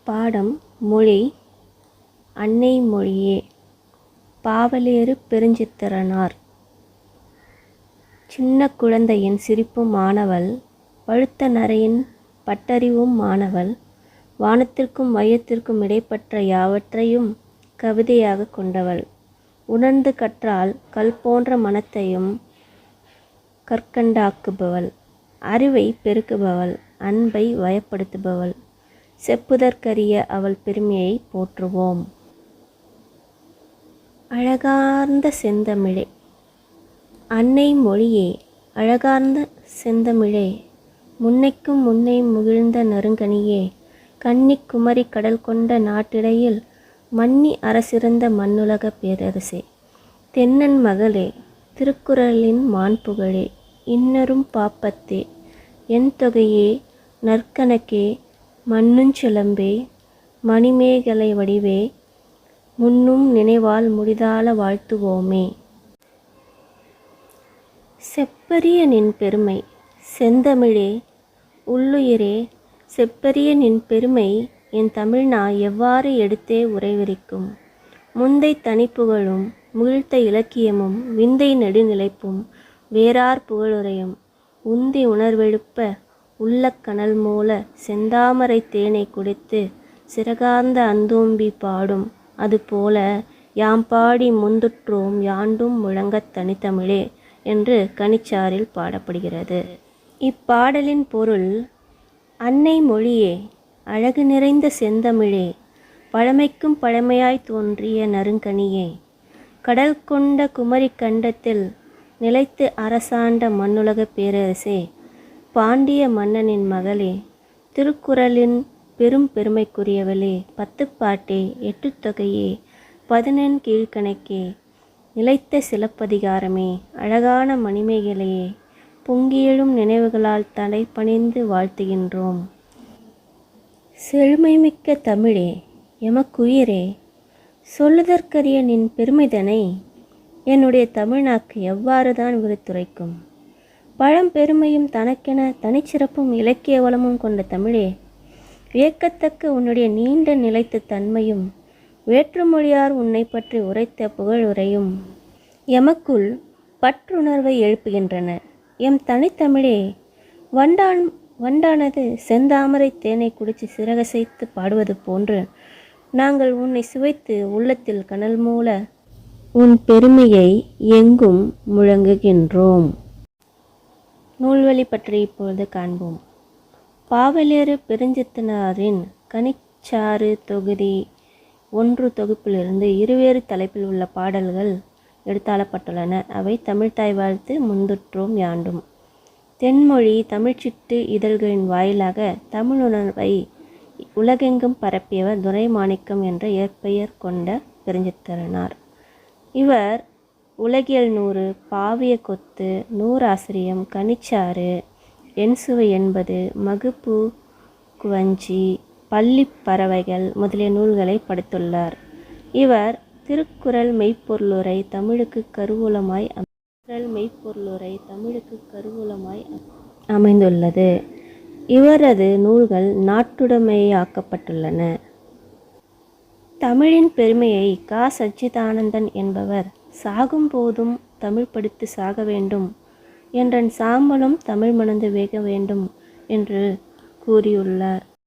பாடம் மொழி அன்னை மொழியே. பாவலேறு பெருஞ்சித்திரனார். சின்ன குழந்தையின் சிரிப்பும் மாணவள், பழுத்த நரையின் பட்டறிவும் மாணவள், வானத்திற்கும் மையத்திற்கும் இடைப்பட்ட யாவற்றையும் கவிதையாக கொண்டவள். உணர்ந்து கற்றால் கல் போன்ற மனத்தையும் கற்கண்டாக்குபவள், அறிவை பெருக்குபவள், அன்பை வயப்படுத்துபவள். செப்புதற்கரிய அவள் பெருமையை போற்றுவோம். அழகார்ந்த செந்தமிழே. அன்னை மொழியே, அழகார்ந்த செந்தமிழே, முன்னைக்கும் முன்னை முகிழ்ந்த நறுங்கனியே, கன்னிக் குமரி கடல் கொண்ட நாட்டிடையில் மன்னி அரசிருந்த மண்ணுலக பேரரசே, தென்னன் மகளே, திருக்குறளின் மாண்புகழே, இன்னரும் பாப்பத்தே, என் தொகையே, நற்கணக்கே, மண்ணுஞ்சிலம்பே, மணிமேகலை வடிவே, முன்னும் நினைவால் முடிதால வாழ்த்துவோமே. செப்பரிய நின் பெருமை செந்தமிழே, உள்ளுயிரே, செப்பரிய நின் பெருமை என் தமிழ்நா எவ்வாறு எடுத்தே உரைவிரிக்கும். முந்தை தனிப்புகழும் முகிழ்த்த இலக்கியமும் விந்தை நெடுநிலைப்பும் வேறார் புகழுரையும் உந்தி உணர்வெழுப்ப உள்ளக்கனல் மூல செந்தாமரை தேனை குடித்து சிறகார்ந்த அந்தோம்பி பாடும் அதுபோல யாம் பாடி முந்துற்றோம் யாண்டும் முழங்கத் தனித்தமிழே என்று கனிச்சாறில் பாடப்படுகிறது. இப்பாடலின் பொருள்: அன்னை மொழியே, அழகு நிறைந்த செந்தமிழே, பழமைக்கும் பழமையாய் தோன்றிய நறுங்கனியே, கடல் கொண்ட குமரி கண்டத்தில் நிலைத்து அரசாண்ட மண்ணுலக பேரரசே, பாண்டிய மன்னனின் மகளே, திருக்குறளின் பெரும் பெருமைக்குரியவளே, பத்துப்பாட்டே, எட்டுத்தொகையே, 11 கீழ்க்கணக்கே, நிலைத்த சிலப்பதிகாரமே, அழகான மணிமேகலையே, பொங்கியெழும் நினைவுகளால் தலை பணிந்து வாழ்த்துகின்றோம். செழுமைமிக்க தமிழே, எமக்குயிரே, சொல்லுதற்கரிய நின் பெருமைதனை என்னுடைய தமிழ்நாக்கு எவ்வாறு தான் விருத்துரைக்கும். பழம்பெருமையும் தனக்கென தனிச்சிறப்பும் இலக்கிய வளமும் கொண்ட தமிழே, வியக்கத்தக்க உன்னுடைய நீண்ட நிலைத்த தன்மையும் வேற்றுமொழியார் உன்னை பற்றி உரைத்த புகழுரையும் எமக்குள் பற்றுணர்வை எழுப்புகின்றன. எம் தனித்தமிழே, வண்டானது செந்தாமரை தேனை குடித்து சிறகசைத்து பாடுவது போன்று நாங்கள் உன்னை சுவைத்து உள்ளத்தில் கனல் மூல உன் பெருமையை எங்கும் முழங்குகின்றோம். நூல்வழி பற்றி இப்பொழுது காண்போம். பாவலேறு பெருஞ்சித்திரனாரின் கனிச்சாறு தொகுதி 1 தொகுப்பிலிருந்து இருவேறு தலைப்பில் உள்ள பாடல்கள் எடுத்தாளப்பட்டுள்ளன. அவை தமிழ்த்தாய் வாழ்த்து, முந்துற்றோம் யாண்டும். தென்மொழி தமிழ்ச்சிட்டு இதழ்களின் வாயிலாக தமிழுணர்வை உலகெங்கும் பரப்பியவர் துரைமாணிக்கம் என்ற இயற்பெயர் கொண்ட பெருஞ்சித்திரனார். இவர் உலகியல் 100, பாவிய கொத்து, நூறாசிரியம், கனிச்சாறு, எண்சுவை 80, மகுபு குவஞ்சி, பள்ளிப் பறவைகள் முதலிய நூல்களை படைத்துள்ளார். இவர் திருக்குறள் மெய்ப்பொருளுரை தமிழுக்கு கருவூலமாய் அமைந்துள்ளது. இவரது நூல்கள் நாட்டுடைமையாக்கப்பட்டுள்ளன. தமிழின் பெருமையை க. சச்சிதானந்தன் என்பவர் சாகும் போதும் தமிழ் படித்து சாக வேண்டும் என்றன் சாம்பலும் தமிழ் மணந்து வேக வேண்டும் என்று கூறியுள்ளார்.